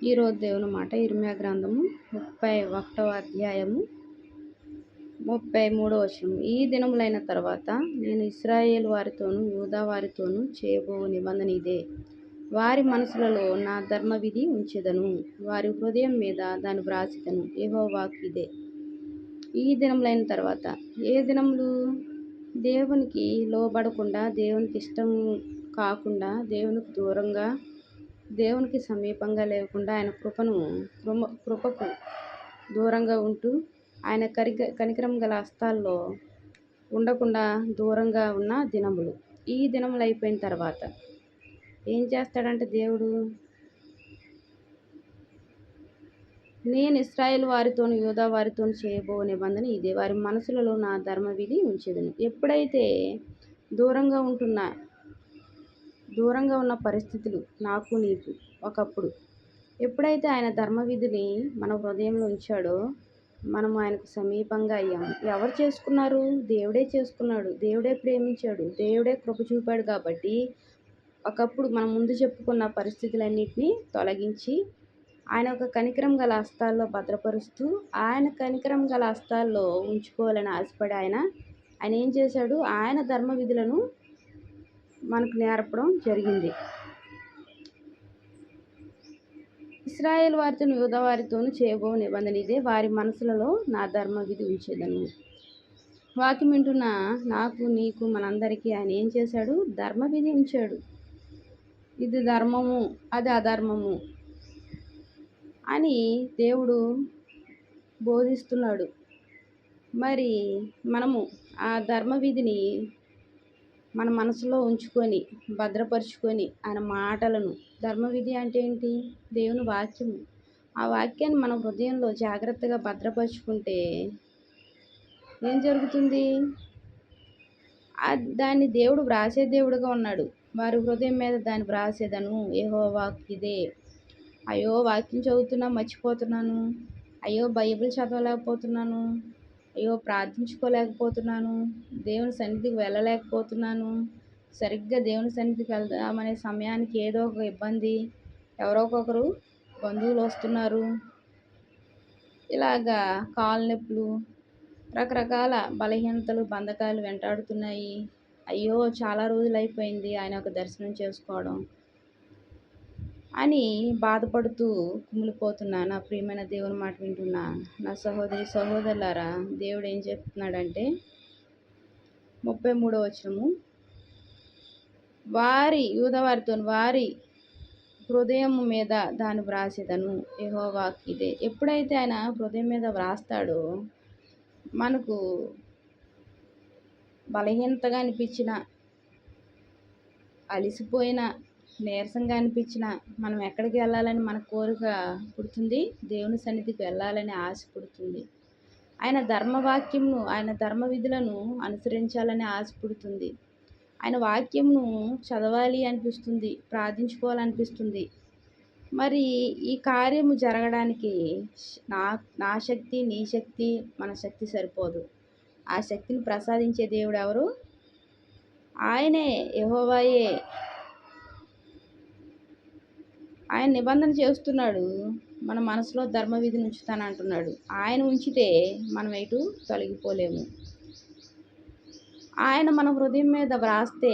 ఈరోజు దేవుని మాట ఇర్మీయా గ్రంథము 31వ అధ్యాయము 33వ వచనం. ఈ దినములైన తర్వాత నేను ఇశ్రాయేలు వారితోనూ యూదా వారితోనూ చేయబోవు నిబంధన ఇదే. వారి మనసులలో నా ధర్మవిధి ఉంచెదను, వారి హృదయం మీద దాన్ని వ్రాసెదను. యెహోవా వాక్కు ఇదే. ఈ దినములైన తర్వాత ఏ దినములు? దేవునికి లోబడకుండా, దేవునికి ఇష్టం కాకుండా, దేవునికి దూరంగా, దేవునికి సమీపంగా లేకుండా, ఆయన కృపకు దూరంగా ఉంటూ, ఆయన కనికరం గల హస్తాల్లో ఉండకుండా దూరంగా ఉన్న దినములు. ఈ దినములు అయిపోయిన తర్వాత ఏం చేస్తాడంటే దేవుడు, నేను ఇశ్రాయేలు వారితోను యూదా వారితోను చేయబో నిబంధన ఇదే. వారి మనసులలో నా ధర్మవిధి ఉంచెదను. ఎప్పుడైతే దూరంగా ఉన్న పరిస్థితులు నాకు నీకు ఒకప్పుడు ఎప్పుడైతే ఆయన ధర్మవిధిని మన హృదయంలో ఉంచాడో మనం ఆయనకు సమీపంగా అయ్యాము. ఎవరు చేసుకున్నారు? దేవుడే చేసుకున్నాడు. దేవుడే ప్రేమించాడు. దేవుడే కృప చూపాడు. కాబట్టి ఒకప్పుడు మనం ముందు చెప్పుకున్న పరిస్థితులన్నింటినీ తొలగించి ఆయన ఒక కనికరం గల హస్తాల్లో భద్రపరుస్తూ, ఆయన కనికరం గల హస్తాల్లో ఉంచుకోవాలని ఆశపడి ఆయన ఏం చేశాడు? ఆయన ధర్మ విధులను మనకు నేర్పడం జరిగింది. ఇశ్రాయేలు వారితోను యూదా వారితోనూ చేయబో నిబంధన ఇదే. వారి మనసులలో నా ధర్మ విధి ఉంచేదను. వాక్యం వింటున్న నాకు నీకు మనందరికీ ఆయన ఏం చేశాడు? ధర్మవిధి ఉంచాడు. ఇది ధర్మము, అది అధర్మము అని దేవుడు బోధిస్తున్నాడు. మరి మనము ఆ ధర్మవిధిని మన మనసులో ఉంచుకొని భద్రపరుచుకొని ఆయన మాటలను, ధర్మవిధి అంటే ఏంటి? దేవుని వాక్యము. ఆ వాక్యాన్ని మన హృదయంలో జాగ్రత్తగా భద్రపరుచుకుంటే ఏం జరుగుతుంది? దాన్ని దేవుడు వ్రాసే దేవుడుగా ఉన్నాడు. వారి హృదయం మీద దాన్ని వ్రాసేదను. యెహోవా వాక్కు ఇదే. అయ్యో వాక్యం చదువుతున్నా మర్చిపోతున్నాను, అయ్యో బైబిల్ చదవలేకపోతున్నాను, అయ్యో ప్రార్థించుకోలేకపోతున్నాను, దేవుని సన్నిధికి వెళ్ళలేకపోతున్నాను, సరిగ్గా దేవుని సన్నిధికి వెళ్దామనే సమయానికి ఏదో ఒక ఇబ్బంది, ఎవరో ఒకరు బంధువులు వస్తున్నారు, ఇలాగా కాళ్ళ నొప్పులు, రకరకాల బలహీనతలు, బంధకాలు వెంటాడుతున్నాయి. అయ్యో చాలా రోజులు అయిపోయింది ఆయన ఒక దర్శనం చేసుకోవడం అని బాధపడుతూ కుమిలిపోతున్నా నా ప్రియమైన దేవుని మాట వింటున్నా నా సహోదరి సహోదరులారా, దేవుడు ఏం చెప్తున్నాడంటే 33వ వచనము, యూదా వారితో వారి హృదయం మీద దాన్ని వ్రాసేదను. యెహోవా వాక్కు ఇదే. ఎప్పుడైతే ఆయన హృదయం మీద వ్రాస్తాడో మనకు బలహీనతగా అనిపించిన, అలిసిపోయిన, నీరసంగా అనిపించిన, మనం ఎక్కడికి వెళ్ళాలని మన కోరిక పుడుతుంది? దేవుని సన్నిధికి వెళ్ళాలని ఆశ పుడుతుంది. ఆయన ధర్మవాక్యంను, ఆయన ధర్మ విధులను అనుసరించాలని ఆశ పుడుతుంది. ఆయన వాక్యంను చదవాలి అనిపిస్తుంది, ప్రార్థించుకోవాలనిపిస్తుంది. మరి ఈ కార్యము జరగడానికి నా శక్తి, నీ శక్తి, మన శక్తి సరిపోదు. ఆ శక్తిని ప్రసాదించే దేవుడు ఎవరు? ఆయనే, యెహోవాయే. ఆయన నిబంధన చేస్తున్నాడు, మన మనసులో ధర్మవిధిని ఉంచుతానంటున్నాడు. ఆయన ఉంచితే మనం ఎటు తొలగిపోలేము. ఆయన మన హృదయం మీద వ్రాస్తే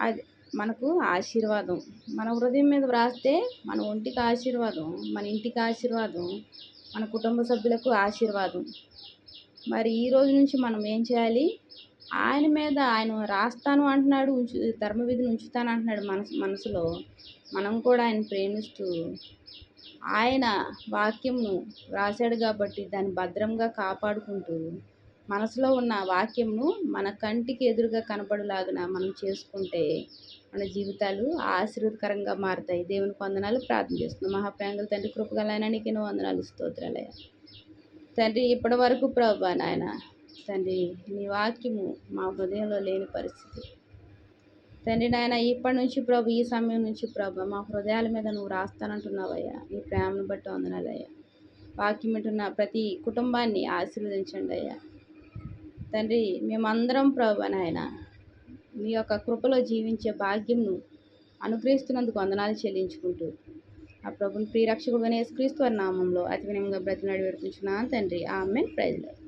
అది మనకు ఆశీర్వాదం. మన హృదయం మీద వ్రాస్తే మన ఒంటికి ఆశీర్వాదం, మన ఇంటికి ఆశీర్వాదం, మన కుటుంబ సభ్యులకు ఆశీర్వాదం. మరి ఈ రోజు నుంచి మనం ఏం చేయాలి? ఆయన రాస్తాను అంటున్నాడు, ధర్మవిధిని ఉంచుతాను అంటున్నాడు మనసులో. మనం కూడా ఆయన ప్రేమిస్తూ ఆయన వాక్యంను వ్రాసాడు కాబట్టి దాన్ని భద్రంగా కాపాడుకుంటూ మనసులో ఉన్న వాక్యంను మన కంటికి ఎదురుగా కనపడేలాగా మనం చేసుకుంటే మన జీవితాలు ఆశీర్వదకరంగా మారుతాయి. దేవునికి వందనాలు. ప్రార్థన చేస్తున్నాం. మహాప్రేమగల తండ్రి, కృపగలైన నీకు ఎన్నో వందనాలు, స్తోత్రాలయ్యా తండ్రి. ఇప్పటి వరకు ప్రభువా నాయన తండ్రి, నీ వాక్యము మా హృదయంలో లేని పరిస్థితి తండ్రి నాయన, ఇప్పటి నుంచి ప్రభు, ఈ సమయం నుంచి ప్రభు మా హృదయాల మీద నువ్వు రాస్తానంటున్నావయ్యా. నీ ప్రేమను బట్టి వందనాలయ్యా. వాక్యం వింటున్న ప్రతి కుటుంబాన్ని ఆశీర్వదించండి అయ్యా తండ్రి. మేమందరం ప్రభు నాయన నీ యొక్క కృపలో జీవించే భాగ్యంను అనుగ్రహిస్తున్నందుకు వందనాలు చెల్లించుకుంటూ ఆ ప్రభుని ప్రియరక్షకుడుగా యేసుక్రీస్తు వారి నామంలో అతి వినయంగా బ్రతిమలాడి వేడుకుంటున్నాను తండ్రి. ఆమేన్. Praise lord.